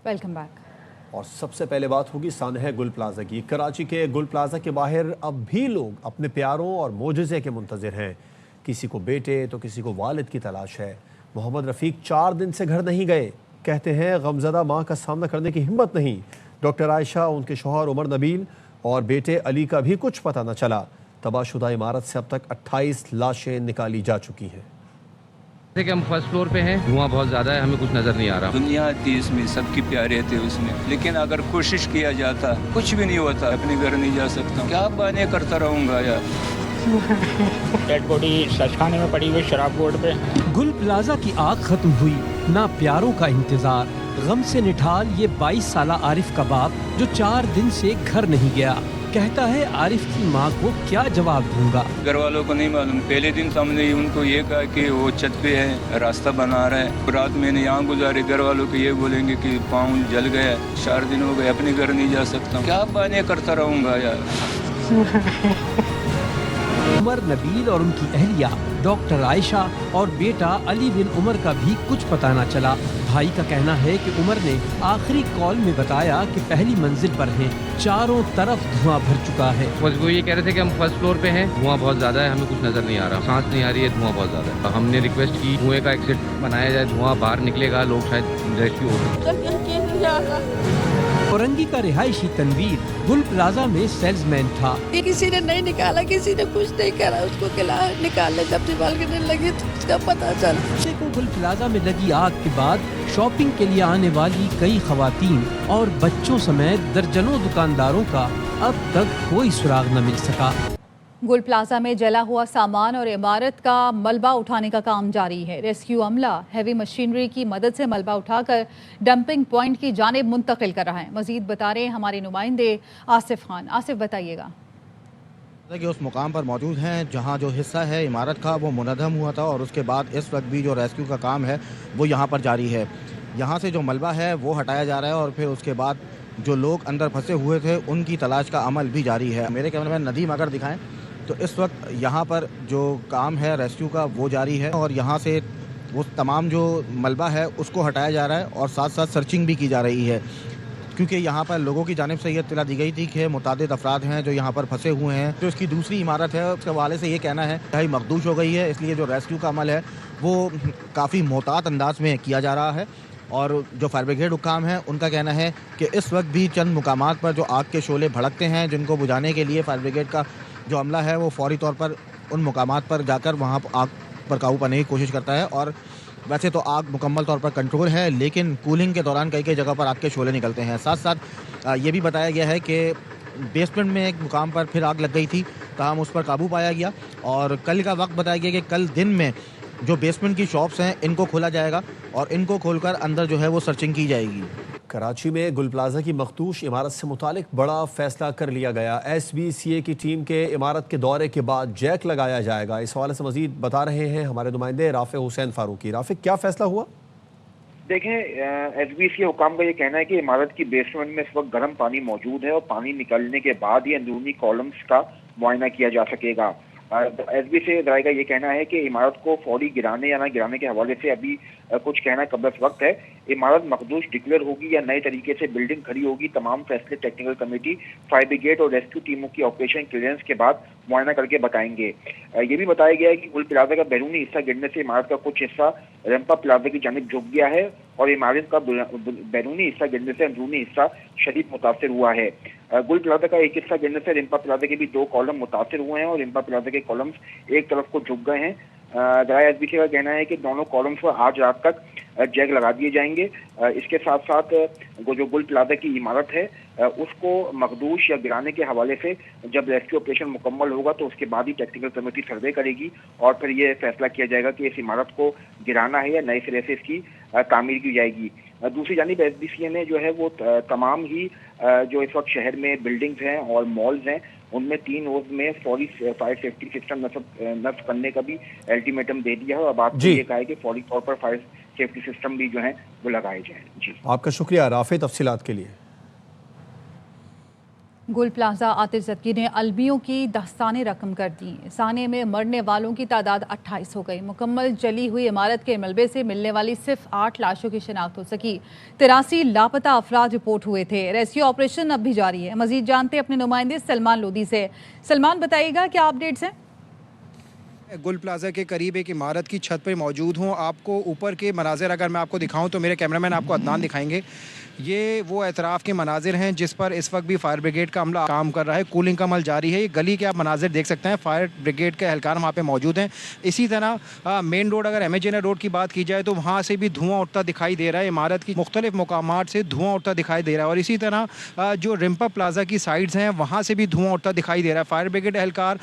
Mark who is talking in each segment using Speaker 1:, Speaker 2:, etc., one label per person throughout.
Speaker 1: Welcome back.
Speaker 2: और सबसे पहले बात होगी सानह गुल प्लाजा की। कराची के गुल प्लाजा के बाहर अब भी लोग अपने प्यारों और मोजज़े के मुंतज़िर हैं। किसी को बेटे तो किसी को वालिद की तलाश है। मोहम्मद रफ़ीक 4 दिन से घर नहीं गए। कहते हैं गमज़दा माँ का सामना करने की हिम्मत नहीं। डॉक्टर आयशा, उनके शौहर उमर नबील और बेटे अली का भी कुछ पता न चला। तबाहशुदा इमारत से अब तक 28 लाशें निकाली जा चुकी हैं।
Speaker 3: कि हम फर्स्ट फ्लोर पे हैं, धुआं बहुत ज़्यादा है, हमें कुछ नज़र नहीं आ रहा।
Speaker 4: दुनिया थी इसमें, सबकी प्यारे थे उसमें, लेकिन अगर कोशिश किया जाता कुछ भी नहीं होता। अपने घर नहीं जा सकता, क्या बहाने करता रहूँगा यार।
Speaker 5: डेड बॉडी सचखाने में पड़ी हुई शराब बोर्ड पे।
Speaker 6: गुल प्लाजा की आग खत्म हुई, ना प्यारों का इंतजार। गम से निठाल ये 22 साला आरिफ का बाप जो 4 दिन से घर नहीं गया, कहता है आरिफ की माँ को क्या जवाब दूंगा।
Speaker 4: घर वालों को नहीं मालूम। पहले दिन तो हमने उनको ये कहा कि वो छत पे है, रास्ता बना रहा है। रात मैंने यहाँ गुजारे, घर वालों को ये बोलेंगे कि पाँव जल गया, 4 दिन हो गए, अपने घर नहीं जा सकता, क्या बहाने करता रहूँगा यार।
Speaker 6: उमर नबील और उनकी अहलिया डॉक्टर आयशा और बेटा अली बिन उमर का भी कुछ पता न चला। भाई का कहना है कि उमर ने आखिरी कॉल में बताया कि पहली मंजिल पर हैं, चारों तरफ धुआं भर चुका है।
Speaker 3: बस वो ये कह रहे थे कि हम फर्स्ट फ्लोर पे हैं, धुआं बहुत ज़्यादा है, हमें कुछ नज़र नहीं आ रहा, सांस नहीं आ रही है, धुआं बहुत ज़्यादा है। हमने रिक्वेस्ट की धुएं का एग्जिट बनाया जाए, धुआं बाहर निकलेगा, लोग शायद रेस्क्यू हो सकते।
Speaker 6: औरंगी का रिहायशी तनवीर गुल प्लाजा में सेल्समैन था।
Speaker 7: किसी ने नहीं निकाला, किसी ने कुछ नहीं करा, उसको निकालने जब से बाल गिरने लगे तो उसका पता चला।
Speaker 6: को गुल प्लाजा में लगी आग के बाद शॉपिंग के लिए आने वाली कई खवातीन और बच्चों समेत दर्जनों दुकानदारों का अब तक कोई सुराग न मिल सका।
Speaker 1: गुल प्लाजा में जला हुआ सामान और इमारत का मलबा उठाने का काम जारी है। रेस्क्यू अमला हैवी मशीनरी की मदद से मलबा उठाकर डंपिंग पॉइंट की जानिब मुंतकिल कर रहा है। मजीद बता रहे हैं हमारे नुमाइंदे आसिफ खान। आसिफ, बताइएगा।
Speaker 8: कि उस मुकाम पर मौजूद हैं जहां जो हिस्सा है इमारत का वो मुनहदम हुआ था और उसके बाद इस वक्त भी जो रेस्क्यू का काम है वो यहां पर जारी है। यहां से जो मलबा है वो हटाया जा रहा है और फिर उसके बाद जो लोग अंदर फंसे हुए थे उनकी तलाश का अमल भी जारी है। मेरे कैमरामैन नदीम अगर दिखाएं तो इस वक्त यहाँ पर जो काम है रेस्क्यू का वो जारी है और यहाँ से वो तमाम जो मलबा है उसको हटाया जा रहा है और साथ साथ सर्चिंग भी की जा रही है, क्योंकि यहाँ पर लोगों की जानिब से ये इत्तला दी गई थी कि मुतादिद अफराद हैं जो यहाँ पर फंसे हुए हैं। जो इसकी दूसरी इमारत है उसके हवाले से ये कहना है कि मखदूश हो गई है, इसलिए जो रेस्क्यू का अमल है वो काफ़ी मोहतात अंदाज में किया जा रहा है। और जो फायर ब्रिगेड हुक्काम हैं उनका कहना है कि इस वक्त भी चंद मुकामात पर जो आग के शोले भड़कते हैं जिनको बुझाने के लिए फायर ब्रिगेड का जो अमला है वो फौरी तौर पर उन मुकामात पर जाकर वहाँ आग पर काबू पाने की कोशिश करता है। और वैसे तो आग मुकम्मल तौर पर कंट्रोल है, लेकिन कूलिंग के दौरान कई जगह पर आग के शोले निकलते हैं। साथ साथ ये भी बताया गया है कि बेसमेंट में एक मुकाम पर फिर आग लग गई थी, ताहम उस पर काबू पाया गया। और कल का वक्त बताया गया कि कल दिन में जो बेसमेंट की शॉप्स हैं इनको खोला जाएगा और इनको खोलकर अंदर जो है वो सर्चिंग की जाएगी।
Speaker 2: कराची में गुल प्लाजा की मखदूश इमारत से मुतालिक बड़ा फैसला कर लिया गया। SBCA की टीम के इमारत के दौरे के बाद जैक लगाया जाएगा। इस हवाले से मजीद बता रहे हैं हमारे नुमाइंदे राफे हुसैन फारूकी। राफे, क्या फैसला हुआ?
Speaker 9: देखें, SBCA हुकाम का ये कहना है कि इमारत की बेसमेंट में इस वक्त गर्म पानी मौजूद है और पानी निकलने के बाद ही अंदरूनी कॉलम्स का मुआयना किया जा सकेगा। SBCA इदारे का ये कहना है कि इमारत को फौरी गिराने या ना गिराने के हवाले से अभी कुछ कहना कब्ल वक्त है। इमारत मखदूश डिक्लेयर होगी या नए तरीके से बिल्डिंग खड़ी होगी, तमाम फैसले टेक्निकल कमेटी, फायर ब्रिगेड और रेस्क्यू टीमों की ऑपरेशन क्लियरेंस के बाद मुआयना करके बताएंगे। ये भी बताया गया है कि गुल प्लाजा का बैरूनी हिस्सा गिरने से इमारत का कुछ हिस्सा रंपा प्लाजा की जानिब झुक गया है और इमारत का बैरूनी हिस्सा गिरने से अंदरूनी हिस्सा शदीद मुतासर हुआ है। गुल प्लाजा का एक हिस्सा गिरने से रिम्पा प्लाजा के भी 2 कॉलम मुतासर हुए हैं और रिम्पा प्लाजा के कॉलम्स एक तरफ को झुक गए हैं। SBCA का कहना है कि दोनों कॉलम्स पर आज रात तक जैक लगा दिए जाएंगे। इसके साथ साथ जो गुल प्लाजा की इमारत है उसको मखदूश या गिराने के हवाले से जब रेस्क्यू ऑपरेशन मुकम्मल होगा तो उसके बाद ही टेक्निकल कमेटी सर्वे करेगी और फिर ये फैसला किया जाएगा कि इस इमारत को गिराना है या नए सिरे से इसकी तामीर की जाएगी। दूसरी जानिब SBCA ने जो है वो तमाम ही जो इस वक्त शहर में बिल्डिंग्स हैं और मॉल्स हैं उनमें 3 रोज में फौरी फायर सेफ्टी सिस्टम नस्ब करने का भी अल्टीमेटम दे दिया है और बात ये कहा है कि फौरी तौर पर फायर सेफ्टी सिस्टम भी जो है वो लगाए जाए। जी,
Speaker 2: आपका शुक्रिया राफे तफसीलात के लिए।
Speaker 1: گل پلازا آتش زدگی نے المیوں کی داستانیں رقم کر دی. سانحے میں مرنے والوں کی تعداد 28 ہو گئی. مکمل جلی ہوئی عمارت کے ملبے سے ملنے والی صرف 8 لاشوں کی شناخت ہو سکی. 83 لاپتہ افراد رپورٹ ہوئے تھے. ریسکیو آپریشن اب بھی جاری ہے. مزید جانتے اپنے نمائندے سلمان لودھی سے. سلمان، بتائیے گا کیا اپڈیٹس ہیں؟
Speaker 10: گل پلازا کے قریب ایک عمارت کی چھت پر موجود ہوں. آپ کو اوپر کے مناظر اگر میں آپ کو دکھاؤں تو میرے کیمرہ مین آپ کو عدنان دکھائیں گے. یہ وہ اطراف کے مناظر ہیں جس پر اس وقت بھی فائر بریگیڈ کا عملہ کام کر رہا ہے. کولنگ کا عمل جاری ہے. یہ گلی کے آپ مناظر دیکھ سکتے ہیں. فائر بریگیڈ کے اہلکار وہاں پہ موجود ہیں. اسی طرح مین روڈ اگر MA جنرل روڈ کی بات کی جائے تو وہاں سے بھی دھواں اٹھتا دکھائی دے رہا ہے. عمارت کی مختلف مقامات سے دھواں اٹھتا دکھائی دے رہا ہے. اور اسی طرح جو رمپا پلازا کی سائڈز ہیں وہاں سے بھی دھواں اٹھتا دکھائی دے رہا ہے. فائر بریگیڈ اہلکار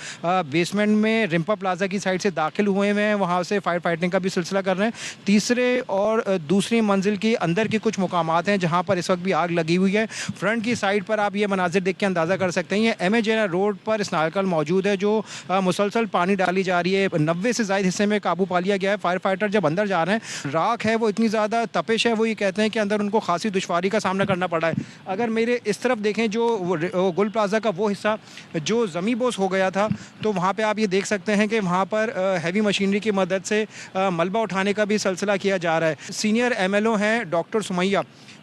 Speaker 10: بیسمنٹ میں رمپا پلازا کی سائڈ سے داخل ہوئے ہیں. وہاں سے فائر فائٹنگ کا بھی سلسلہ کر رہے ہیں. تیسرے اور دوسری منزل کے اندر کے کچھ مقامات ہیں جہاں پر اس وقت بھی آگ لگی ہوئی ہے. فرنٹ کی سائڈ پر آپ یہ مناظر دیکھ کے اندازہ کر سکتے ہیں. یہ MA جنرل روڈ پر اس نارکل موجود ہے جو مسلسل پانی ڈالی جا رہی ہے. 90 سے زائد حصے میں قابو پا لیا گیا ہے. فائر فائٹر جب اندر جا رہے ہیں راکھ ہے وہ اتنی زیادہ تپش ہے وہ یہ کہتے ہیں کہ اندر ان کو خاصی دشواری کا سامنا کرنا پڑا ہے. اگر میرے اس طرف دیکھیں جو گل پلازا کا وہ حصہ جو زمیں بوس ہو گیا تھا تو وہاں پہ آپ یہ دیکھ سکتے ہیں کہ وہاں پر ہیوی مشینری کی مدد سے ملبہ اٹھانے کا بھی سلسلہ کیا جا رہا ہے. سینئر MLO ہیں ڈاکٹر سمیہ،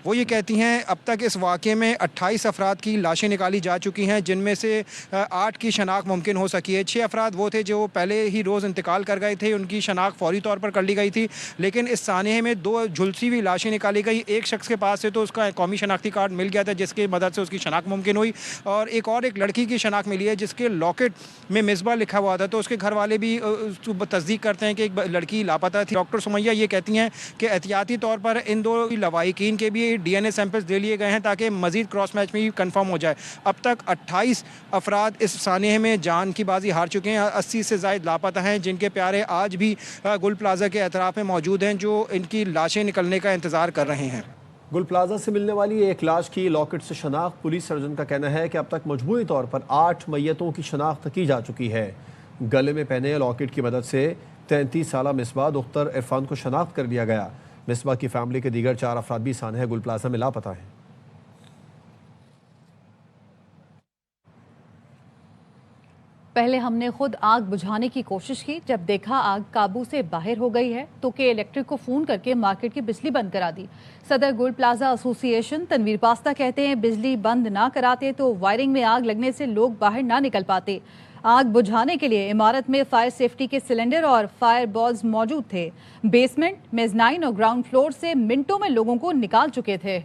Speaker 10: وہ یہ کہتی ہیں اب تک اس واقعے میں 28 افراد کی لاشیں نکالی جا چکی ہیں جن میں سے 8 کی شناخت ممکن ہو سکی ہے. 6 افراد وہ تھے جو پہلے ہی روز انتقال کر گئے تھے. ان کی شناخت فوری طور پر کر لی گئی تھی. لیکن اس سانحے میں 2 جھلسی ہوئی لاشیں نکالی گئی. ایک شخص کے پاس سے تو اس کا قومی شناختی کارڈ مل گیا تھا جس کی مدد سے اس کی شناخت ممکن ہوئی. اور ایک لڑکی کی شناخت ملی ہے جس کے لاکٹ میں مصباح لکھا ہوا تھا. تو اس کے گھر والے بھی تصدیق کرتے ہیں کہ ایک لڑکی لاپتہ تھی. ڈاکٹر سمیہ یہ کہتی ہیں کہ احتیاطی طور پر ان 2 لواحقین کے بھی DNA سیمپلز دے لیے گئے ہیں تاکہ مزید کراس میچ میں کنفرم ہو جائے. اب تک 28 افراد اس سانحے میں جان کی بازی ہار چکے ہیں. 80 سے زائد لاپتہ ہیں جن کے پیارے آج بھی گل پلازا کے اطراف میں موجود ہیں جو ان کی لاشیں نکلنے کا انتظار کر رہے ہیں.
Speaker 2: گل پلازا سے ملنے والی ایک لاش کی لاکٹ سے شناخت. پولیس سرجن کا کہنا ہے کہ اب تک مجموعی طور پر 8 میتوں کی شناخت کی جا چکی ہے. گلے میں پہنے لاکٹ کی مدد سے 33 سالہ مصباح دختر عرفان کو شناخت کر لیا گیا. مصباح کی فیملی کے دیگر 4 افراد بھی سانحہ گل پلازا میں لاپتہ ہیں.
Speaker 1: پہلے ہم نے خود آگ بجھانے کی کوشش کی. جب دیکھا آگ قابو سے باہر ہو گئی ہے تو کہ الیکٹرک کو فون کر کے مارکیٹ کی بجلی بند کرا دی. صدر گل پلازا ایسوسی ایشن تنویر پاستہ کہتے ہیں بجلی بند نہ کراتے تو وائرنگ میں آگ لگنے سے لوگ باہر نہ نکل پاتے. آگ بجھانے کے لیے عمارت میں فائر سیفٹی کے سلنڈر اور فائر بالز موجود تھے. بیسمنٹ، میزنائن اور گراؤنڈ فلور سے منٹوں میں لوگوں کو نکال چکے تھے.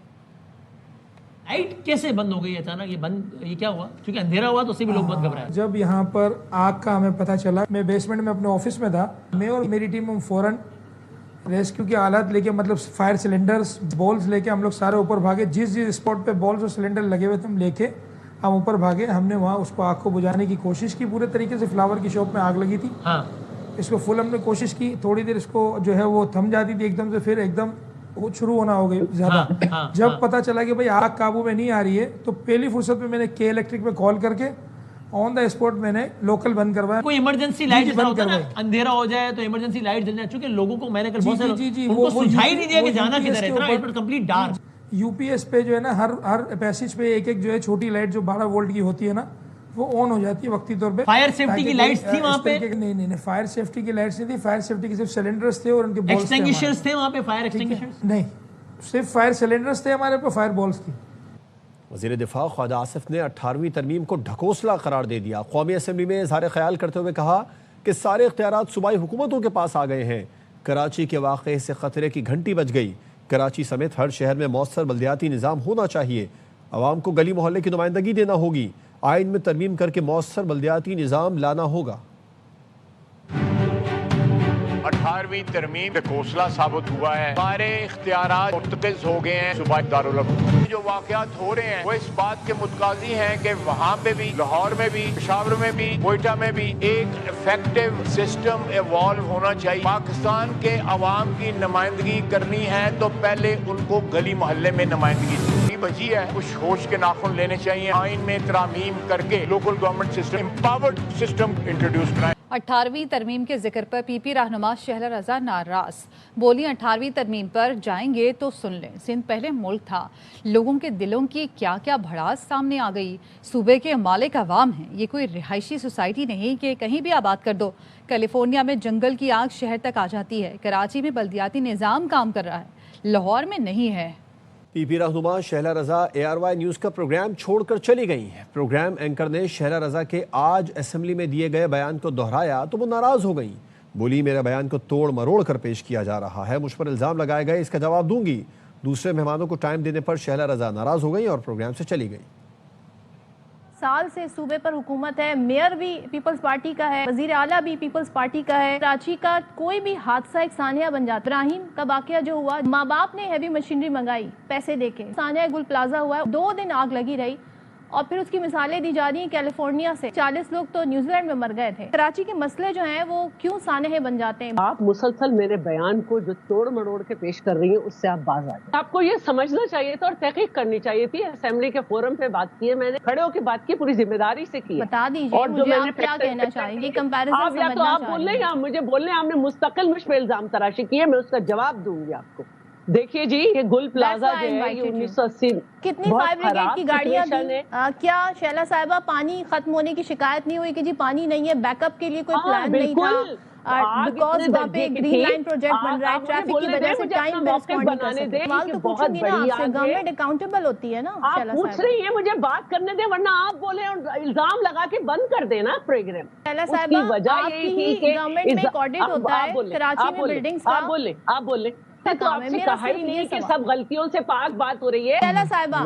Speaker 11: لائٹ کیسے بند ہو گئی اچانک؟ یہ کیا ہوا؟ کیونکہ اندھیرا ہوا تو اس سے بھی لوگ بند گھبرائے.
Speaker 12: جب یہاں پر آگ کا ہمیں پتہ چلا، میں بیسمنٹ میں اپنے آفس میں تھا. میں اور میری ٹیم ہم فوراً ریسکیو کے آلات لے کے مطلب فائر سلنڈرز بولز لے کے ہم لوگ سارے اوپر بھاگے. جس اسپاٹ پہ بولز اور سلنڈر لگے ہوئے تھے ہم لے کے ہم اوپر بھاگے. ہم نے وہاں اس کو آگ کو بجھانے کی کوشش کی. پورے طریقے سے فلاور کی شاپ میں آگ لگی تھی. اس کو فل ہم نے کوشش کی. تھوڑی دیر اس کو جو ہے وہ تھم جاتی تھی ایک دم سے، پھر ایک دم وہ شروع ہونا ہو گئی زیادہ. جب پتہ چلا کہ بھائی آگ قابو میں نہیں آ رہی ہے تو پہلی فرصت میں نے کے الیکٹرک پہ کال کر کے آن دا اسپاٹ میں نے لوکل بند کروایا.
Speaker 11: کوئی ایمرجنسی لائٹ جیسا ہوتا ہے نا، اندھیرا ہو جائے تو ایمرجنسی لائٹ جل جائے. چونکہ لوگوں کو میں نے کل بہت سارے ان کو سمجھائی نہیں دیا کہ جانا کدھر ہے. اتنا اٹ کمپلیٹ ڈارک.
Speaker 12: UPS پہ جو ہے نا ہر پیسیج پہ ایک جو ہے چھوٹی لائٹ جو 12 وولٹ کی ہوتی ہے نا وہ آن ہو جاتی ہے وقتی طور پہ.
Speaker 11: فائر سیفٹی کی لائٹس تھی وہاں پہ؟
Speaker 12: نہیں، فائر سیفٹی کی لائٹس نہیں تھی. فائر سیفٹی کے صرف سلنڈرز تھے اور ان کے بالز
Speaker 11: ایکسٹنگوشرز تھے وہاں پہ. فائر ایکسٹنگوشرز
Speaker 12: نہیں، صرف فائر سلنڈرز تھے ہمارے پہ، فائر بالز تھی.
Speaker 2: وزیر دفاع خواجہ آصف نے 18ویں ترمیم کو ڈھکوسلا قرار دے دیا. قومی اسمبلی میں اظہار خیال کرتے ہوئے کہا کہ سارے اختیارات صوبائی حکومتوں کے پاس آ گئے ہیں. کراچی کے واقعے سے خطرے کی گھنٹی بج گئی. کراچی سمیت ہر شہر میں مؤثر بلدیاتی نظام ہونا چاہیے. عوام کو گلی محلے کی نمائندگی دینا ہوگی. آئین میں ترمیم کر کے مؤثر بلدیاتی نظام لانا ہوگا.
Speaker 13: 18ویں ترمیم ڈھکوسلا ثابت ہوا ہے. سارے اختیارات مرتکز ہو گئے ہیں صوبائی دارالحکومت. جو واقعات ہو رہے ہیں وہ اس بات کے متقاضی ہیں کہ وہاں پہ بھی، لاہور میں بھی، پشاور میں بھی، کوئٹہ میں بھی ایک افیکٹو سسٹم ایوالو ہونا چاہیے. پاکستان کے عوام کی نمائندگی کرنی ہے تو پہلے ان کو گلی محلے میں نمائندگی بچی ہے. کچھ ہوش کے ناخن لینے چاہیے. آئین میں ترامیم کر کے local government system, empowered system introduce کرائیں.
Speaker 1: 18वीं तरमीम के जिक्र पर पीपी रहनुमा शहला रजा नाराज बोली, 18वीं तरमीम पर जाएंगे तो सुन लें, सिंध पहले मुल्क था। लोगों के दिलों की क्या क्या भड़ास सामने आ गई। सूबे के मालिक अवाम हैं, ये कोई रिहायशी सोसाइटी नहीं कि कहीं भी आबाद कर दो। कैलिफोर्निया में जंगल की आग शहर तक आ जाती है। कराची में बल्दियाती निज़ाम काम कर रहा है, लाहौर में नहीं है।
Speaker 2: पीपी रहनुमा शहला रजा ARY न्यूज़ का प्रोग्राम छोड़कर चली गई हैं। प्रोग्राम एंकर ने शहला रजा के आज असेंबली में दिए गए बयान को दोहराया तो वो नाराज़ हो गई। बोली, मेरे बयान को तोड़ मरोड़ कर पेश किया जा रहा है, मुझ पर इल्ज़ाम लगाए गए, इसका जवाब दूंगी। दूसरे मेहमानों को टाइम देने पर शहला रजा नाराज़ हो गई और प्रोग्राम से चली गई।
Speaker 14: साल से सूबे पर हुकूमत है, मेयर भी पीपल्स पार्टी का है, वजीर आला भी पीपल्स पार्टी का है। कराची का कोई भी हादसा एक सानिया बन जाता। इब्राहिम का वाकया जो हुआ, माँ बाप ने हैवी मशीनरी मंगाई पैसे देके, सानिया गुल प्लाजा हुआ, 2 दिन आग लगी रही और फिर उसकी मिसालें दी जा रही हैं कैलिफोर्निया से। 40 लोग तो न्यूजीलैंड में मर गए थे। कराची के मसले जो हैं वो क्यों सानहे बन जाते हैं?
Speaker 15: आप मुसलसल मेरे बयान को जो तोड़ मरोड़ के पेश कर रही हैं उससे आप बाज आ जाए। आपको ये समझना चाहिए था और तहकीक करनी चाहिए थी। असेंबली के फोरम पे बात की है, मैंने खड़े होकर बात की, पूरी जिम्मेदारी से की।
Speaker 14: बता दीजिए और जो मैंने क्या कहना चाहेंगे कंपैरिजन
Speaker 15: आप या तो आप बोल लें या मुझे बोल लें। आपने मुस्तकिल मुझ पे इल्जाम तराशी किए, मैं उसका जवाब दूंगी आपको। देखिए जी, ये गुल प्लाजा जो है ये 1980
Speaker 14: कितनी फायर ब्रिगेड की गाड़ियां दी। क्या शैला साहिबा पानी खत्म होने की शिकायत नहीं हुई कि जी पानी नहीं है, बैकअप के लिए कोई प्लान नहीं था? बिकॉज़ वहाँ पे ग्रीन लाइन प्रोजेक्ट बन रहा है, ट्रैफिक की वजह से टाइम पे रिस्पॉन्ड नहीं कर सकते। सवाल तो पूछूंगी ना आपसे, गवर्नमेंट अकाउंटेबल होती है ना।
Speaker 15: आप पूछ रही हैं, मुझे बात करने दे, वरना आप बोले और इल्जाम लगा के बंद कर देना प्रोग्राम।
Speaker 14: शैला साहिबा, आपकी ही गवर्नमेंट में एक ऑडिट होता है कराची में बिल्डिंग्स का।
Speaker 15: आप बोले तो आपसे कहा ही नहीं कि सब गलतियों से पाक बात हो रही है।
Speaker 14: शैला साहिबा,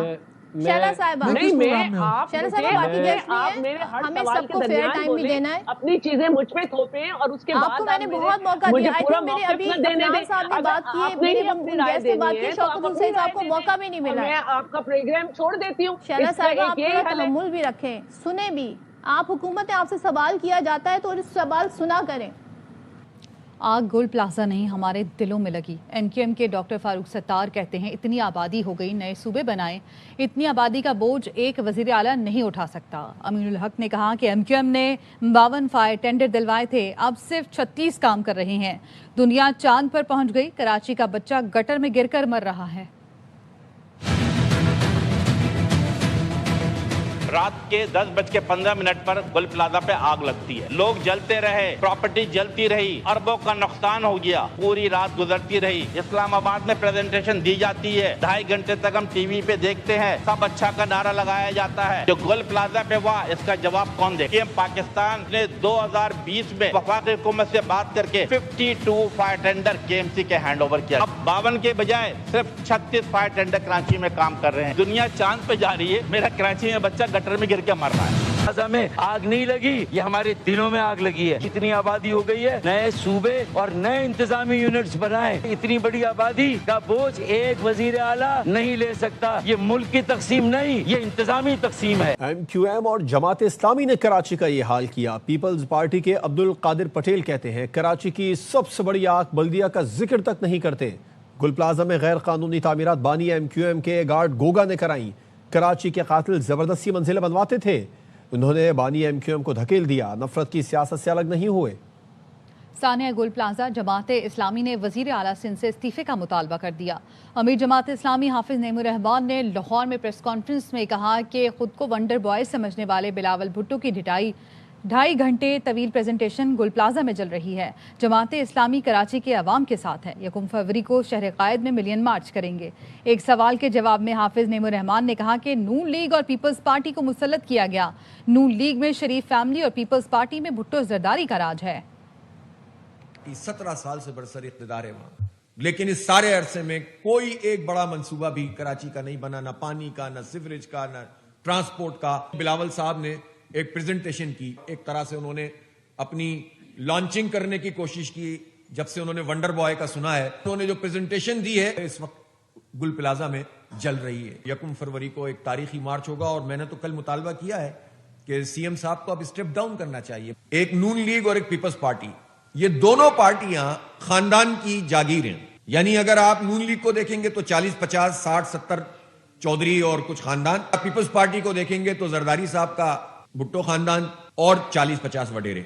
Speaker 14: शैला साहिबा
Speaker 15: नहीं, मैं आप
Speaker 14: शैला साहिबा बाकी गेस्ट नहीं है, हमें सबको फेयर टाइम भी देना है।
Speaker 15: अपनी चीजें मुझ पे थोपे और उसके बाद
Speaker 14: आपको मैंने बहुत मौका दिया। आई थिंक मेरे अभी अफनान साहब ने बात की है, मेरे गेस्ट से बात की, शौकत हुसैन साहब को मौका भी नहीं मिला।
Speaker 15: मैं आपका प्रोग्राम छोड़ देती हूँ।
Speaker 14: शैला साहिबा, आप थोड़ा तहम्मुल भी रखें, सुने भी। आप हुकूमत आपसे सवाल किया जाता है तो इस सवाल सुना करें।
Speaker 1: आग गुल प्लाजा नहीं, हमारे दिलों में लगी। MQM के डॉक्टर फारूक सत्तार कहते हैं, इतनी आबादी हो गई, नए सूबे बनाए, इतनी आबादी का बोझ एक वजीर आला नहीं उठा सकता। अमीनुल हक ने कहा कि MQM ने 52 फायर टेंडर दिलवाए थे, अब सिर्फ 36 काम कर रहे हैं। दुनिया चांद पर पहुंच गई, कराची का बच्चा गटर में गिरकर मर रहा है।
Speaker 16: रात के 10:15 पर गुल प्लाजा पे आग लगती है। लोग जलते रहे, प्रॉपर्टी जलती रही, अरबों का नुकसान हो गया, पूरी रात गुजरती रही। इस्लामाबाद में प्रेजेंटेशन दी जाती है, 2.5 घंटे तक हम टीवी पे देखते हैं, सब अच्छा का नारा लगाया जाता है। जो गुल प्लाजा पे हुआ, इसका जवाब कौन दे? पाकिस्तान ने 2020 में वफाकी हुकूमत से बात करके 52 फायर टेंडर KMC के हैंड ओवर किया। अब 52 के बजाय सिर्फ 36 फायर टेंडर कराची में काम कर रहे हैं। दुनिया चांद पे जा रही है, मेरा कराची में बच्चा गटर में गिर के मर रहा है।
Speaker 17: प्लाजा में आग नहीं लगी, ये हमारे दिलों में आग लगी है। इतनी आबादी हो गई है, नए सूबे और नए इंतजामी यूनिट्स बनाए। इतनी बड़ी आबादी का बोझ एक वजीर आला नहीं ले सकता। ये मुल्क की तकसीम नहीं, ये इंतजामी तकसीम है।
Speaker 2: MQM और जमात इस्लामी ने कराची का ये हाल किया। पीपल्स पार्टी के अब्दुल कादिर पटेल कहते हैं, कराची की सबसे बड़ी आग बल्दिया का जिक्र तक नहीं करते। गुल प्लाजा में गैर कानूनी तामीरात बानी MQM के गार्ड गोगा ने कराई। कराची के कातिल जबरदस्ती मंजिलें बनवाते थे, उन्होंने बानी MQM को धकेल दिया। नफरत की सियासत से अलग नहीं हुए।
Speaker 1: सानिया गुल प्लाजा जमात इस्लामी ने वजीर आला सिंध से इस्तीफे का मुतालबा कर दिया। अमीर जमात इस्लामी हाफिज नेमुर रहमान ने लाहौर में प्रेस कॉन्फ्रेंस में कहा कि खुद को वंडर बॉय समझने वाले बिलावल भुट्टो की 2.5 घंटे तवील प्रेजेंटेशन गुल प्लाजा में चल रही है। जमात इस्लामी कराची के अवाम के साथ है। 1 फरवरी को शहर कायद में मिलियन मार्च करेंगे। एक सवाल के जवाब में हाफिज नेमुर रहमान ने कहा कि नून लीग और पीपल्स पार्टी को मुसल्लत किया गया। नून लीग में शरीफ फैमिली और पीपल्स पार्टी में भुट्टो जरदारी का राज है।
Speaker 18: 17 साल से बरसर इख्तिदार है वहां, लेकिन इस सारे अरसे में कोई एक बड़ा मंसूबा भी कराची का नहीं बना, ना पानी का, ना सिवरेज का, ना ट्रांसपोर्ट का। बिलावल साहब ने एक प्रेजेंटेशन की, एक तरह से उन्होंने अपनी लॉन्चिंग करने की कोशिश की। जब से उन्होंने वंडर बॉय का सुना है, उन्होंने जो प्रेजेंटेशन दी है, इस वक्त गुल प्लाजा में जल रही है। 1 फरवरी को एक तारीखी मार्च होगा और मैंने तो कल मुतालबा किया है कि CM साहब को अब स्टेप डाउन करना चाहिए। एक नून लीग और एक पीपल्स पार्टी, ये दोनों पार्टियां खानदान की जागीर हैं। यानी अगर आप नून लीग को देखेंगे तो 40, 50, 60, 70 चौधरी और कुछ खानदान, पीपल्स पार्टी को देखेंगे तो जरदारी साहब का भुट्टो खानदान और 40-50 वडेरे।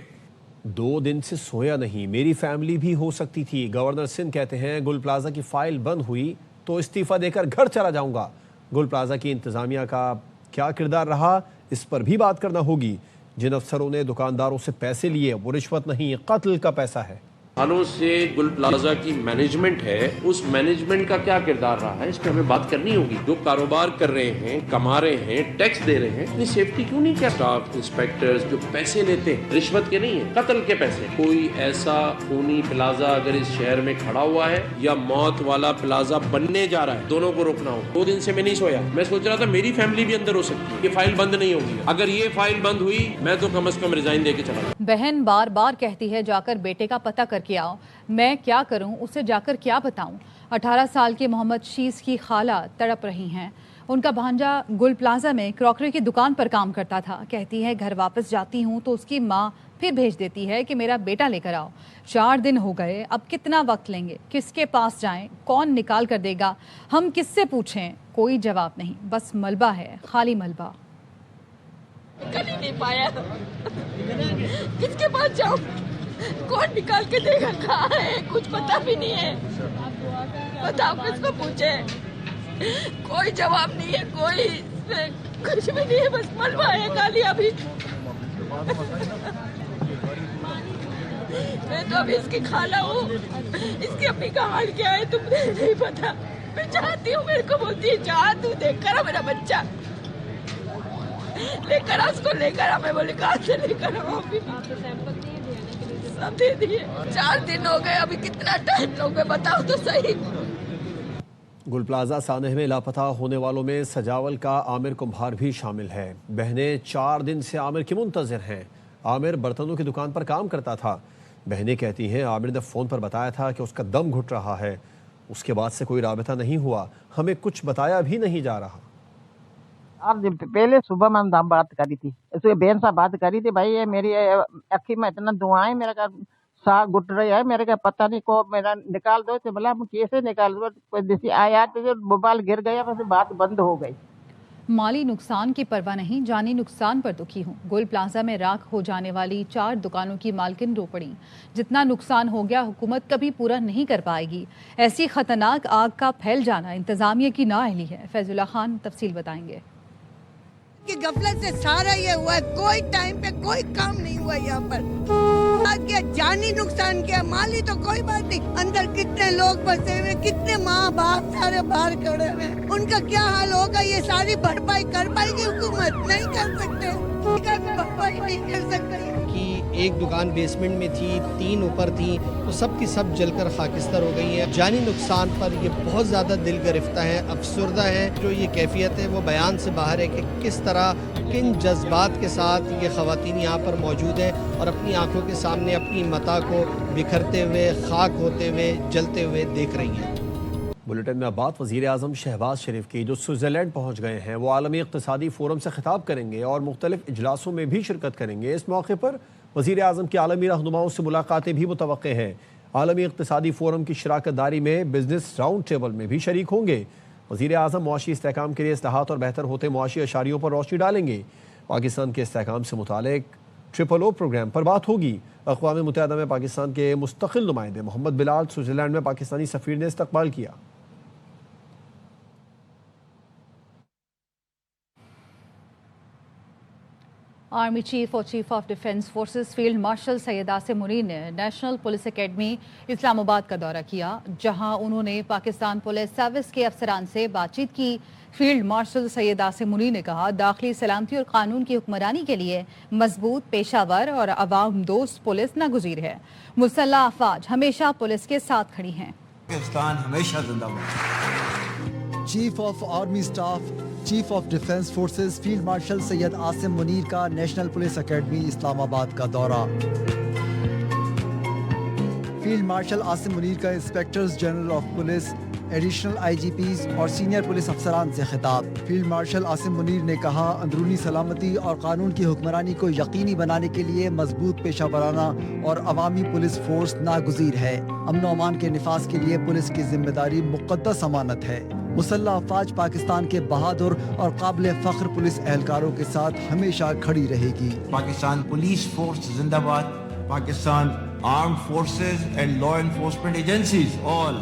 Speaker 2: 2 दिन से सोया नहीं, मेरी फैमिली भी हो सकती थी। गवर्नर सिंध कहते हैं गुल प्लाजा की फाइल बंद हुई तो इस्तीफा देकर घर चला जाऊंगा। गुल प्लाजा की इंतजामिया का क्या किरदार रहा, इस पर भी बात करना होगी। जिन अफसरों ने दुकानदारों से पैसे लिए वो रिश्वत नहीं, कत्ल का पैसा है।
Speaker 19: सालों से गुल प्लाजा की मैनेजमेंट है, उस मैनेजमेंट का क्या किरदार रहा है, इस पर हमें बात करनी होगी। जो कारोबार कर रहे हैं, कमा रहे हैं, टैक्स दे रहे हैं, इतनी सेफ्टी क्यों नहीं? क्या स्टाफ इंस्पेक्टर्स जो पैसे लेते हैं, रिश्वत के नहीं है, कत्ल के पैसे। कोई ऐसा खूनी प्लाजा अगर इस शहर में खड़ा हुआ है या मौत वाला प्लाजा बनने जा रहा है, दोनों को रोकना होगा। 2 दिन से मैं नहीं सोया, मैं सोच रहा था मेरी फैमिली भी अंदर हो सकती है, ये फाइल बंद नहीं होगी। अगर ये फाइल बंद हुई मैं तो कम से कम रिजाइन दे के चला जाऊं।
Speaker 1: बहन बार बार कहती है जाकर बेटे का पता करके आओ, मैं क्या करूं, उसे जाकर क्या बताऊं। 18 साल के मोहम्मद शीस की खाला तड़प रही हैं। उनका भांजा गुल प्लाजा में क्रॉकरी की दुकान पर काम करता था। कहती है घर वापस जाती हूं तो उसकी माँ फिर भेज देती है कि मेरा बेटा लेकर आओ। 4 दिन हो गए, अब कितना वक्त लेंगे, किसके पास जाएं, कौन निकाल कर देगा, हम किससे पूछें? कोई जवाब नहीं, बस मलबा है, खाली मलबा।
Speaker 7: निकल ही नहीं पाया, किसके पास जाऊं, कौन निकाल के देगा, कहाँ है, कुछ पता भी नहीं है। बताओ किसको पूछे, कोई जवाब नहीं है, कोई कुछ भी नहीं है, बस मलबा है खाली। अभी मैं तो अभी इसकी खाला हूँ, इसकी अम्मी का हाल क्या है तुमने नहीं पता। मैं चाहती हूँ, मेरे को बोलती है जा तू देख कर मेरा बच्चा लेकर आ, उसको लेकर आ। मैं बोली कहाँ से लेकर आऊँ, सब दे दिए। 4 दिन हो गए, अभी कितना टाइम लोगे बताओ तो सही।
Speaker 2: गुल प्लाजा सानह में लापता होने वालों में सजावल का आमिर कुम्हार भी शामिल है। बहनें 4 दिन से आमिर की मुंतज़िर हैं। आमिर बर्तनों की दुकान पर काम करता था। बहनें कहती हैं आमिर ने फ़ोन पर बताया था कि उसका दम घुट रहा है, उसके बाद से कोई राबिता नहीं हुआ, हमें कुछ बताया भी नहीं जा रहा।
Speaker 20: आप पहले सुबह में हम बात करी थी, इसलिए बहन साहब बात करी थी, भाई ये मेरी अखी में इतना धुआं मेरे का साग गुट रही है, मेरे का पता नहीं को मेरा निकाल दो। तो बोला हम कैसे निकाल दो, कोई जैसे आया तो मोबाइल गिर गया, बस बात बंद हो गई।
Speaker 1: माली नुकसान की परवाह नहीं, जानी नुकसान पर दुखी हूँ। गुल प्लाजा में राख हो जाने वाली 4 दुकानों की मालकिन रो पड़ी। जितना नुकसान हो गया हुकूमत कभी पूरा नहीं कर पाएगी। ऐसी खतरनाक आग का फैल जाना इंतजामिया की नाअहली है। फैजुल्ला खान तफसील बताएंगे।
Speaker 21: कि गफलत से सारा ये हुआ है, कोई टाइम पे कोई काम नहीं हुआ यहाँ पर। क्या जानी नुकसान किया, माली तो कोई बात नहीं, अंदर कितने लोग बसे हुए, कितने माँ बाप सारे बाहर खड़े हुए, उनका क्या हाल होगा। ये सारी भरपाई कर पाएगी हुकूमत? नहीं कर सकते, भरपाई नहीं कर सकते।
Speaker 22: कि एक दुकान बेसमेंट में थी, 3 ऊपर थी, तो सब की सब जलकर खाकिस्तर हो गई है। जानी नुकसान पर ये बहुत ज़्यादा दिल गिरफ्ता है, अफसरदा है। जो ये कैफियत है वो बयान से बाहर है कि किस तरह किन जज्बात के साथ ये ख़वातीन यहाँ पर मौजूद हैं और अपनी आंखों के सामने अपनी मता को बिखरते हुए, खाक होते हुए, जलते हुए देख रही हैं।
Speaker 2: बुलेटिन में अब बात वज़ीर आज़म शहबाज शरीफ की, जो स्विट्ज़रलैंड पहुँच गए हैं। वो आलमी इक़्तिसादी फ़ोरम से खिताब करेंगे और मुख्तलिफ इजलासों में भी शिरकत करेंगे। इस मौके पर वज़ीर आज़म की आलमी रहनुमाओं से मुलाकातें भी मुतवक्के हैं। आलमी इक़्तिसादी फ़ोरम की शराकत दारी में बिजनेस राउंड टेबल में भी शरीक होंगे। वज़ीर आज़म मुआशी इस्तेहकाम के लिए इस्लाहात और बेहतर होते मुआशी अशारियों पर रोशनी डालेंगे। पाकिस्तान के इस्तेहकाम से मुतालिक OOO प्रोग्राम पर बात होगी। अक़वाम मुत्तहिदा में पाकिस्तान के मुस्तक़िल नुमाइंदे मोहम्मद बिलाल स्विट्ज़रलैंड में पाकिस्तानी सफ़ीर ने इस्तक़बाल किया।
Speaker 1: आर्मी चीफ और chief of defence forces field marshal Syed Asim Munir ने नेशनल पुलिस एकेडमी इस्लामाबाद का दौरा किया, जहां उन्होंने पाकिस्तान पुलिस सर्विस के अफसरान से बातचीत की। फील्ड मार्शल सैयद आसिम मुनीर ने कहा दाखिली सलामती और कानून की हुक्मरानी के लिए मजबूत, पेशावर और अवाम दोस्त पुलिस नागुज़ीर है। मुसल्लह अफवाज हमेशा पुलिस के साथ खड़ी हैं।
Speaker 23: पाकिस्तान हमेशा जिंदाबाद।
Speaker 24: Chief of army staff, chief of defence forces field marshal Syed Asim Munir का नेशनल पुलिस एकेडमी इस्लामाबाद का दौरा। फील्ड मार्शल आसिम मुनीर का inspectors general of police, additional IGPs और सीनियर पुलिस अफसरान से खिताब। फील्ड मार्शल आसिम मुनीर ने कहा अंदरूनी सलामती और कानून की हुक्मरानी को यकीनी बनाने के लिए मजबूत पेशा वराना और अवामी पुलिस फोर्स नागुज़ीर है। अमन और अमान के निफाज के लिए पुलिस की जिम्मेदारी मुक़द्दस अमानत है। मुसल्लह अफवाज पाकिस्तान के बहादुर और काबिल फ़ख्र पुलिस एहलकारों के साथ हमेशा खड़ी रहेगी।
Speaker 23: पाकिस्तान पुलिस फोर्स जिंदाबाद, Pakistan armed forces and law enforcement agencies, all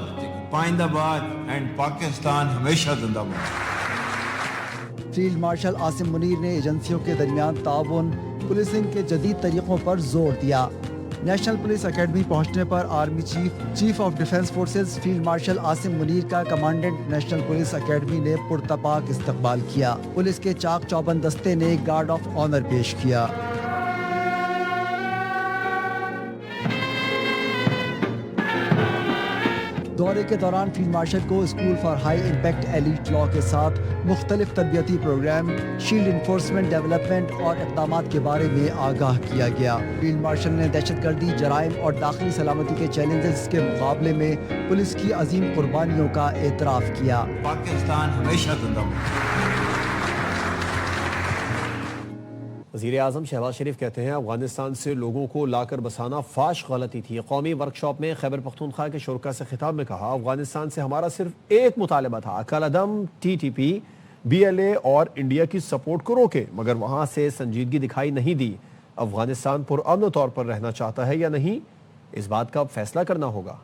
Speaker 23: Paindabad and Pakistan हमेशा जिंदाबाद।
Speaker 24: फील्ड मार्शल आसिम मुनीर ने एजेंसियों के दरमियान ताउन, पुलिसिंग के जदीद तरीक़ों पर जोर दिया। नेशनल पुलिस एकेडमी पहुंचने पर army chief of defence forces field marshal Asim Munir का कमांडेंट नेशनल पुलिस एकेडमी ने पुरतपाक इस्तकबाल किया। पुलिस के चाक चौबंद दस्ते ने गार्ड ऑफ ऑनर पेश किया। दौरे के दौरान फील्ड मार्शल को school for high impact elite law के साथ मुख्तलिफ तरबियती प्रोग्राम, शील्ड इन्फोर्समेंट डेवलपमेंट और इक़दामात के बारे में आगाह किया गया। फील्ड मार्शल ने दहशतगर्दी, जराइम और दाखिली सलामती के चैलेंजेस के मुकाबले में पुलिस की अजीम कुर्बानियों का एतराफ़ किया।
Speaker 23: पाकिस्तान हमेशा जिंदाबाद।
Speaker 2: वज़ीर-ए-आज़म शहबाज शरीफ कहते हैं अफगानिस्तान से लोगों को लाकर बसाना फाश गलती थी। कौमी वर्कशॉप में खैबर पख्तूनख्वा के शुरका से खिताब में कहा, अफगानिस्तान से हमारा सिर्फ एक मुतालबा था, कलअदम TTP, BLA और इंडिया की सपोर्ट को रोके, मगर वहाँ से संजीदगी दिखाई नहीं दी। अफगानिस्तान पुरअमन तौर पर रहना चाहता है या नहीं, इस बात का अब फैसला करना होगा।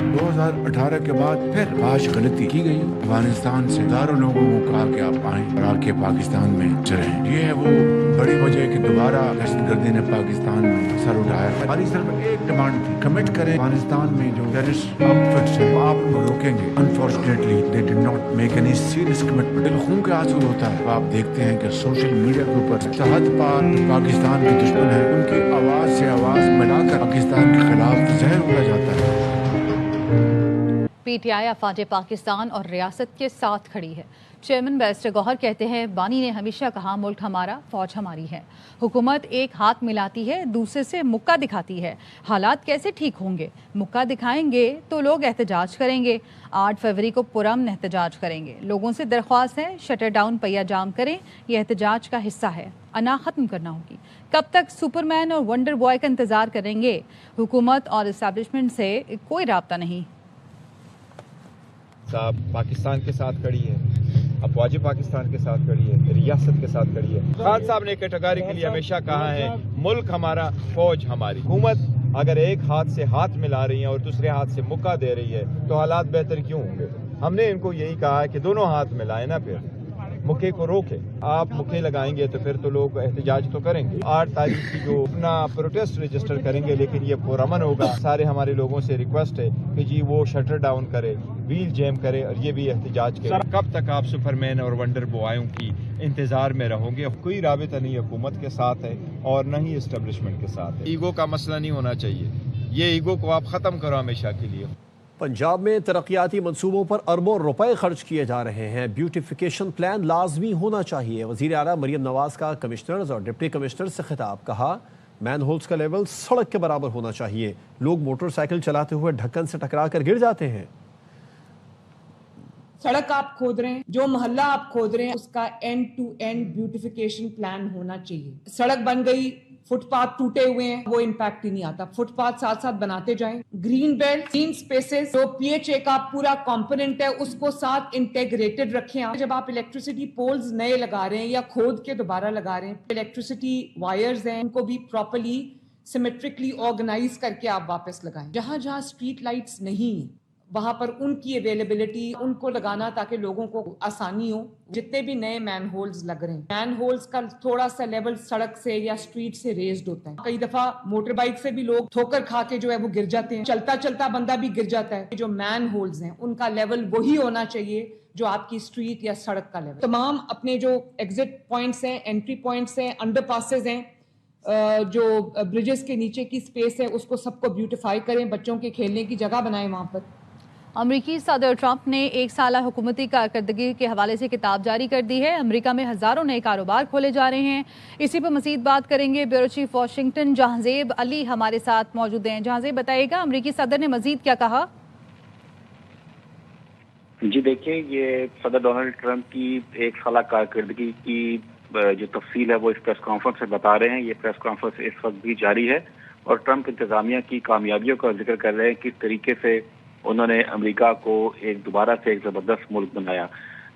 Speaker 3: 2018 के बाद फिर आज गलती की गई। अफगानिस्तान से हजारों लोगों को कहा कि आप आए और आके पाकिस्तान में रहें। ये है वो बड़ी वजह कि दोबारा दहशतगर्दी ने पाकिस्तान में सर उठाया। हमारी सिर्फ एक डिमांड थी, कमिट करें अफगानिस्तान में जो टेररिस्ट आउटफिट्स हैं आप उनको रोकेंगे। Unfortunately they did not make any serious commitment. दिल खून के आंसू होता है। आप देखते हैं कि सोशल मीडिया के ऊपर सरहद पार पाकिस्तान के दुश्मन है, उनकी आवाज से आवाज मिलाकर पाकिस्तान के खिलाफ जहर उड़ा जाता है।
Speaker 1: PTI अफवाज पाकिस्तान और रियासत के साथ खड़ी है। चेयरमैन बैरिस्टर गौहर कहते हैं, बानी ने हमेशा कहा मुल्क हमारा, फौज हमारी है। हुकूमत एक हाथ मिलाती है, दूसरे से मुक्का दिखाती है। हालात कैसे ठीक होंगे? मुक्का दिखाएंगे तो लोग एहतजाज करेंगे। 8 फरवरी को पुरअमन एहतजाज करेंगे। लोगों से दरख्वास्त है, शटर डाउन पहिया जाम करें, यह एहतजाज का हिस्सा है। अना ख़त्म करना होगी। कब तक सुपरमैन और वंडर बॉय का इंतज़ार करेंगे? हुकूमत और इस्टेब्लिशमेंट से कोई राब्ता नहीं।
Speaker 4: साहब पाकिस्तान के साथ खड़ी है, अफवाज पाकिस्तान के साथ खड़ी है, रियासत के साथ खड़ी है। खान साहब ने कैटेगरी के लिए हमेशा कहा है मुल्क हमारा, फौज हमारी। हुकूमत अगर एक हाथ से हाथ मिला रही है और दूसरे हाथ से मुक्का दे रही है तो हालात बेहतर क्यों होंगे? हमने इनको यही कहा है कि दोनों हाथ मिलाएं ना, फिर मुक्के को रोके। आप मुक्के लगाएंगे तो फिर तो लोग एहतजाज तो करेंगे। 8 तारीख की जो अपना प्रोटेस्ट रजिस्टर करेंगे, लेकिन ये पुरअमन होगा। सारे हमारे लोगों से रिक्वेस्ट है कि जी वो शटर डाउन करे, व्हील जैम करे और ये भी एहतजाज करे। कब तक आप सुपरमैन और वंडर बॉयों की इंतजार में रहोगे? कोई राबिता नहीं हुकूमत के साथ है और न ही एस्टेब्लिशमेंट के साथ है। ईगो का मसला नहीं होना चाहिए, ये ईगो को आप ख़त्म करो हमेशा के लिए।
Speaker 2: पंजाब में तरक्याती मंसूबों पर अरबों रुपए खर्च किए जा रहे हैं। ब्यूटिफिकेशन प्लान लाजमी होना चाहिए। वज़ीर आला मरियम नवाज का कमिश्नर्स और डिप्टी कमिश्नर से खिताब। कहा मैन होल्स का लेवल सड़क के बराबर होना चाहिए। लोग मोटरसाइकिल चलाते हुए ढक्कन से टकरा कर गिर जाते हैं।
Speaker 5: सड़क आप खोद रहे हैं, जो मोहल्ला आप खोद रहे हैं, उसका end to end beautification plan होना चाहिए। सड़क बन गई, फुटपाथ टूटे हुए हैं, वो इम्पैक्ट ही नहीं आता। फुटपाथ साथ साथ बनाते जाएं। ग्रीन बेल्ट, ग्रीन स्पेसेस, जो PHA का पूरा कंपोनेंट है उसको साथ इंटेग्रेटेड रखें। जब आप इलेक्ट्रिसिटी पोल्स नए लगा रहे हैं या खोद के दोबारा लगा रहे हैं, इलेक्ट्रिसिटी वायर्स हैं, उनको भी प्रॉपर्ली सिमेट्रिकली ऑर्गेनाइज करके आप वापस लगाएं। जहां जहां स्ट्रीट लाइट्स नहीं वहां पर उनकी अवेलेबिलिटी उनको लगाना ताकि लोगों को आसानी हो। जितने भी नए मैन होल्स लग रहे हैं, मैन होल्स का थोड़ा सा लेवल सड़क से या स्ट्रीट से रेज्ड होता है। कई दफा मोटर बाइक से भी लोग ठोकर खा के जो है वो गिर जाते हैं, चलता चलता बंदा भी गिर जाता है। जो मैन होल्स हैं उनका लेवल वही होना चाहिए जो आपकी स्ट्रीट या सड़क का लेवल। तमाम अपने जो एग्जिट पॉइंट्स हैं, एंट्री पॉइंट्स हैं, अंडरपासेस हैं, जो ब्रिजेस के नीचे की स्पेस है उसको सबको ब्यूटिफाई करें, बच्चों के खेलने की जगह बनाएं वहां पर।
Speaker 1: अमरीकी सदर ट्रंप ने 1 साला हुकूमती कारकर्दगी के हवाले से किताब जारी कर दी है। अमेरिका में हज़ारों नए कारोबार खोले जा रहे हैं। इसी पर मज़ीद बात करेंगे bureau chief Washington Jahanzeb Ali हमारे साथ मौजूद हैं। जहांजेब बताइएगा, अमरीकी सदर ने मज़ीद क्या कहा?
Speaker 6: जी देखिए, ये सदर डोनाल्ड ट्रंप की 1 साला कारकर्दगी की जो तफसील है वो इस प्रेस कॉन्फ्रेंस में बता रहे हैं। ये प्रेस कॉन्फ्रेंस इस वक्त भी जारी है और ट्रंप इंतजामिया की कामयाबियों का जिक्र कर रहे हैं, किस तरीके से उन्होंने अमेरिका को दोबारा से एक जबरदस्त मुल्क बनाया।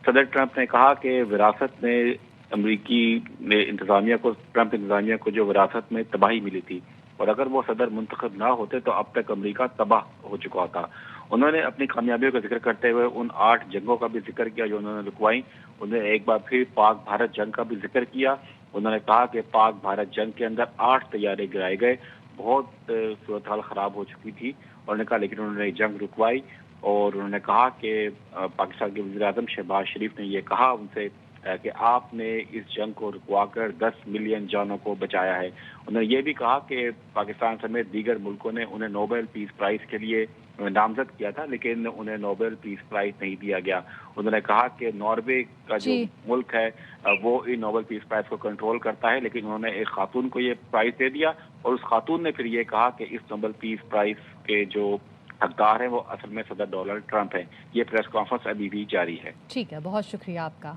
Speaker 6: सदर ट्रंप ने कहा कि विरासत में امریکی انتظامیہ کو، ٹرمپ انتظامیہ کو جو وراثت میں تباہی ملی تھی، اور اگر وہ صدر منتخب نہ ہوتے تو اب تک امریکہ تباہ ہو چکا تھا۔ انہوں نے اپنی کامیابیوں کا ذکر کرتے ہوئے ان 8 جنگوں کا بھی ذکر کیا جو انہوں نے لکھوائی۔ انہوں نے ایک بار پھر پاک بھارت جنگ کا بھی ذکر کیا۔ انہوں نے کہا کہ پاک بھارت جنگ کے اندر 8 طیارے گرائے گئے، بہت صورتحال خراب ہو چکی تھی، اور نے کہا لیکن انہوں نے جنگ رکوائی۔ اور انہوں نے کہا کہ پاکستان کے وزیر اعظم شہباز شریف نے یہ کہا ان سے کہ آپ نے اس جنگ کو رکوا کر 10 ملین جانوں کو بچایا ہے۔ انہوں نے یہ بھی کہا کہ پاکستان سمیت دیگر ملکوں نے انہیں نوبل پیس پرائز کے لیے نامزد کیا تھا، لیکن انہیں نوبل پیس پرائز نہیں دیا گیا۔ انہوں نے کہا کہ ناروے کا جو ملک ہے وہ ان نوبل پیس پرائز کو کنٹرول کرتا ہے، لیکن انہوں نے ایک خاتون کو یہ پرائز دے دیا، اور اس خاتون نے پھر یہ کہا کہ اس نوبل پیس پرائز کے جو حقدار ہیں وہ اصل میں صدر ڈونلڈ ٹرمپ ہیں۔ یہ پریس کانفرنس ابھی بھی جاری ہے۔
Speaker 1: ٹھیک ہے، بہت شکریہ آپ کا۔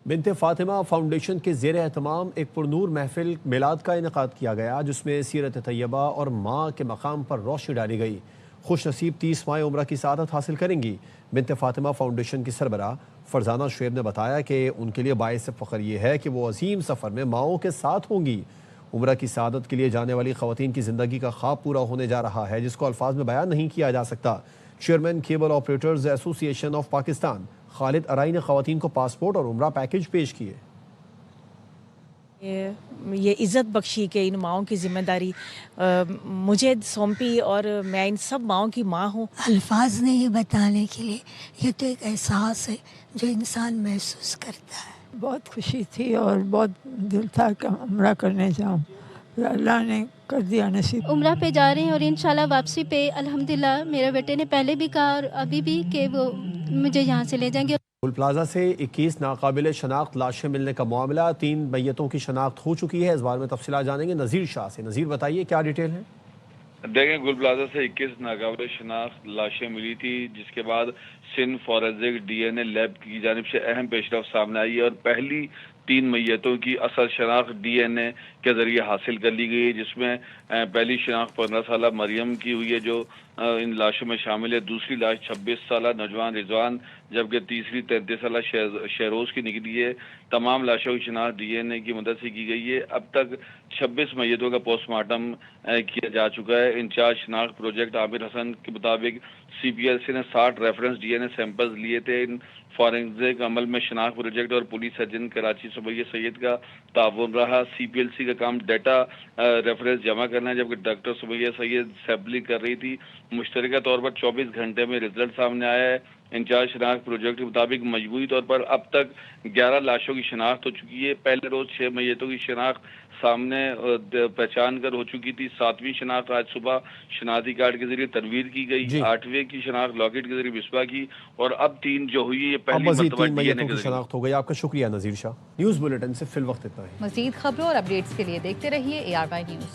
Speaker 2: بنت فاطمہ فاؤنڈیشن کے زیر اہتمام ایک پرنور محفل میلاد کا انعقاد کیا گیا، جس میں سیرت طیبہ اور ماں کے مقام پر روشنی ڈالی گئی۔ خوش نصیب 30 ماہ عمرہ کی سعادت حاصل کریں گی۔ بنت فاطمہ فاؤنڈیشن کی سربراہ فرزانہ شعیب نے بتایا کہ ان کے لیے باعث فخر یہ ہے کہ وہ عظیم سفر میں ماؤں کے ساتھ ہوں گی۔ عمرہ کی سعادت کے لیے جانے والی خواتین کی زندگی کا خواب پورا ہونے جا رہا ہے، جس کو الفاظ میں بیان نہیں کیا جا سکتا۔ چیئرمین کیبل آپریٹرز ایسوسی ایشن آف پاکستان خالد ارائی نے خواتین کو پاسپورٹ اور عمرہ پیکج پیش کیے۔
Speaker 8: یہ عزت بخشی کہ ان ماؤں کی ذمہ داری مجھے سونپی، اور میں ان سب ماؤں کی ماں ہوں۔
Speaker 9: الفاظ نہیں بتانے کے لیے، یہ تو ایک احساس ہے جو انسان محسوس کرتا ہے۔
Speaker 10: بہت خوشی تھی اور بہت دل تھا کہ عمرہ کرنے جاؤں، اللہ نے کر دیا نصیب۔
Speaker 11: عمرہ پہ جا رہے ہیں، اور انشاءاللہ واپسی پہ الحمدللہ میرے بیٹے نے پہلے بھی کہا اور ابھی بھی کہ وہ مجھے یہاں سے لے جائیں گے۔
Speaker 2: گل پلازہ سے 21 ناقابل شناخت لاشیں ملنے کا معاملہ، 3 میتوں کی شناخت ہو چکی ہے۔ اس بارے میں تفصیلات جانیں گے نذیر شاہ سے۔ نذیر بتائیے کیا ڈیٹیل ہے؟
Speaker 25: دیکھیں، گل پلازہ سے 21 ناقابل شناخت لاشیں ملی تھی، جس کے بعد Sindh forensic D N A lab کی جانب سے اہم پیش رفت سامنے آئی ہے، اور پہلی 3 میتوں کی اصل شناخت ڈی این اے کے ذریعے حاصل کر لی گئی ہے، جس میں پہلی شناخت 15 سالہ مریم کی ہوئی ہے جو ان لاشوں میں شامل ہے۔ دوسری لاش 26 سالہ نوجوان رضوان، جبکہ تیسری 33 سالہ شہروز کی نکلی ہے۔ تمام لاشوں کی شناخت ڈی این اے کی مدد سے کی گئی ہے۔ اب تک 26 میتوں کا پوسٹ مارٹم کیا جا چکا ہے۔ انچارج شناخت پروجیکٹ عامر حسن کے مطابق سی پی ایل سی نے 60 ریفرنس ڈی این اے سیمپلز لیے تھے۔ ان فورینزک عمل میں شناخت پروجیکٹ اور پولیس سرجن کراچی سمیہ سید کا تعاون رہا۔ سی پی ایل سی کا کام ڈیٹا ریفرنس جمع کرنا ہے، جبکہ ڈاکٹر سمیہ سید سیمپلنگ کر رہی تھی۔ مشترکہ طور پر 24 گھنٹے میں رزلٹ سامنے آیا ہے۔ انچارج شناخت پروجیکٹ کے مطابق مجموعی طور پر اب تک 11 لاشوں کی شناخت ہو چکی ہے۔ پہلے روز 6 میتوں کی شناخت سامنے پہچان کر ہو چکی تھی۔ 7ویں شناخت آج صبح شناختی کارڈ کے ذریعے تنویر کی گئی۔ 8ویں کی شناخت لاکٹ کے ذریعے مصباح کی، اور اب 3 جو ہوئی ہے پہلی مرتبہ ڈی این اے کی
Speaker 2: شناخت ہو گئی۔ آپ کا شکریہ نذیر شاہ۔ نیوز بلیٹن سے فی الوقت اتنا ہی۔
Speaker 1: مزید خبروں اور اپڈیٹس کے لیے دیکھتے رہیے ARY نیوز۔